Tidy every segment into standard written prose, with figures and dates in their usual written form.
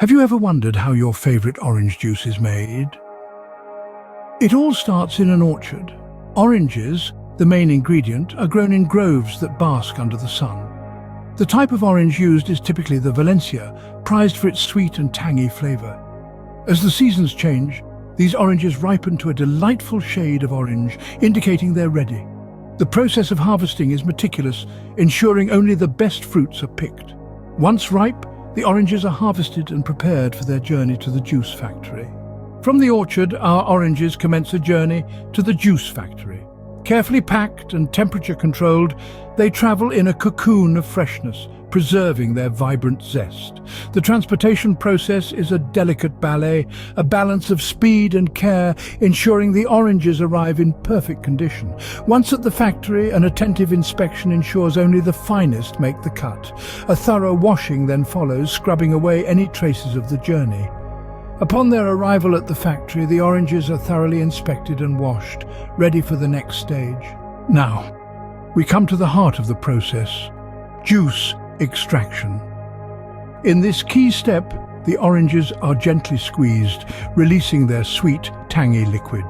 Have you ever wondered how your favorite orange juice is made? It all starts in an orchard. Oranges, the main ingredient, are grown in groves that bask under the sun. The type of orange used is typically the Valencia, prized for its sweet and tangy flavor. As the seasons change, these oranges ripen to a delightful shade of orange, indicating they're ready. The process of harvesting is meticulous, ensuring only the best fruits are picked. Once ripe, the oranges are harvested and prepared for their journey to the juice factory. From the orchard, our oranges commence a journey to the juice factory. Carefully packed and temperature-controlled, they travel in a cocoon of freshness, preserving their vibrant zest. The transportation process is a delicate ballet, a balance of speed and care, ensuring the oranges arrive in perfect condition. Once at the factory, an attentive inspection ensures only the finest make the cut. A thorough washing then follows, scrubbing away any traces of the journey. Upon their arrival at the factory, the oranges are thoroughly inspected and washed, ready for the next stage. Now, we come to the heart of the process: juice extraction. In this key step, the oranges are gently squeezed, releasing their sweet, tangy liquid.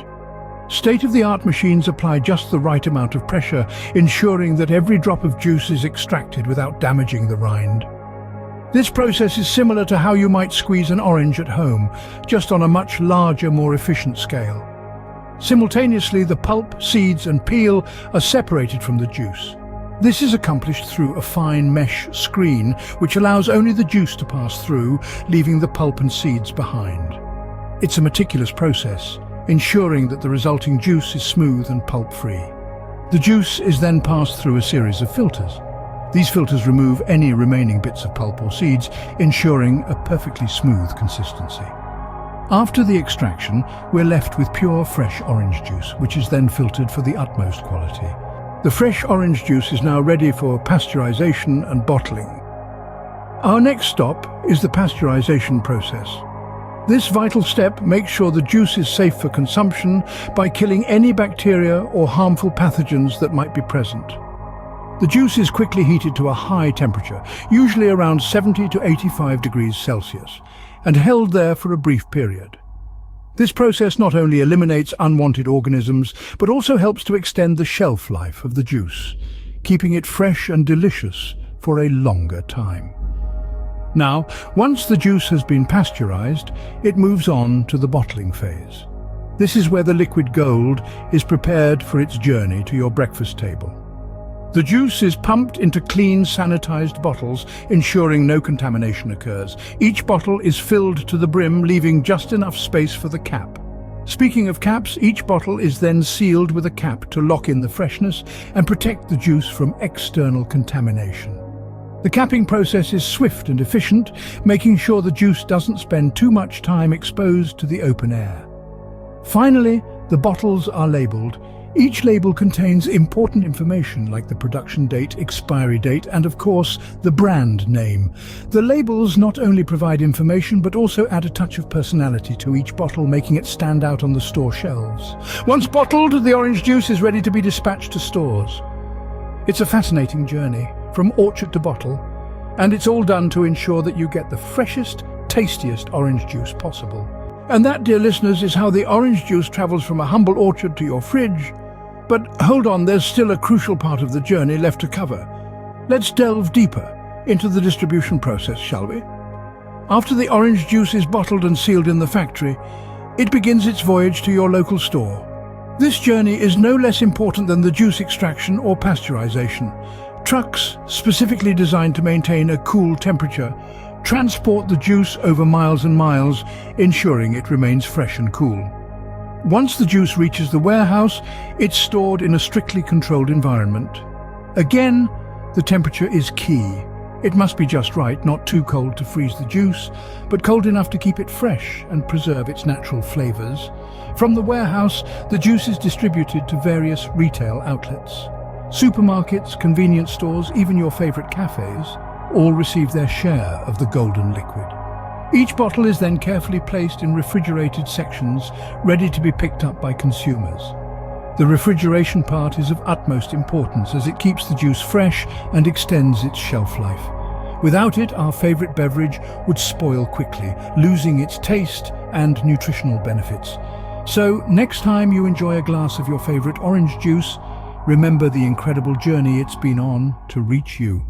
State-of-the-art machines apply just the right amount of pressure, ensuring that every drop of juice is extracted without damaging the rind. This process is similar to how you might squeeze an orange at home, just on a much larger, more efficient scale. Simultaneously, the pulp, seeds and peel are separated from the juice. This is accomplished through a fine mesh screen, which allows only the juice to pass through, leaving the pulp and seeds behind. It's a meticulous process, ensuring that the resulting juice is smooth and pulp-free. The juice is then passed through a series of filters. These filters remove any remaining bits of pulp or seeds, ensuring a perfectly smooth consistency. After the extraction, we're left with pure, fresh orange juice, which is then filtered for the utmost quality. The fresh orange juice is now ready for pasteurization and bottling. Our next stop is the pasteurization process. This vital step makes sure the juice is safe for consumption by killing any bacteria or harmful pathogens that might be present. The juice is quickly heated to a high temperature, usually around 70 to 85 degrees Celsius, and held there for a brief period. This process not only eliminates unwanted organisms, but also helps to extend the shelf life of the juice, keeping it fresh and delicious for a longer time. Now, once the juice has been pasteurized, it moves on to the bottling phase. This is where the liquid gold is prepared for its journey to your breakfast table. The juice is pumped into clean, sanitized bottles, ensuring no contamination occurs. Each bottle is filled to the brim, leaving just enough space for the cap. Speaking of caps, each bottle is then sealed with a cap to lock in the freshness and protect the juice from external contamination. The capping process is swift and efficient, making sure the juice doesn't spend too much time exposed to the open air. Finally, the bottles are labeled. Each label contains important information like the production date, expiry date, and of course, the brand name. The labels not only provide information but also add a touch of personality to each bottle, making it stand out on the store shelves. Once bottled, the orange juice is ready to be dispatched to stores. It's a fascinating journey, from orchard to bottle, and it's all done to ensure that you get the freshest, tastiest orange juice possible. And that, dear listeners, is how the orange juice travels from a humble orchard to your fridge. But hold on, there's still a crucial part of the journey left to cover. Let's delve deeper into the distribution process, shall we? After the orange juice is bottled and sealed in the factory, it begins its voyage to your local store. This journey is no less important than the juice extraction or pasteurization. Trucks, specifically designed to maintain a cool temperature, transport the juice over miles and miles, ensuring it remains fresh and cool. Once the juice reaches the warehouse, it's stored in a strictly controlled environment. Again, the temperature is key. It must be just right, not too cold to freeze the juice, but cold enough to keep it fresh and preserve its natural flavors. From the warehouse, the juice is distributed to various retail outlets. Supermarkets, convenience stores, even your favorite cafes, all receive their share of the golden liquid. Each bottle is then carefully placed in refrigerated sections, ready to be picked up by consumers. The refrigeration part is of utmost importance as it keeps the juice fresh and extends its shelf life. Without it, our favorite beverage would spoil quickly, losing its taste and nutritional benefits. So, next time you enjoy a glass of your favorite orange juice, remember the incredible journey it's been on to reach you.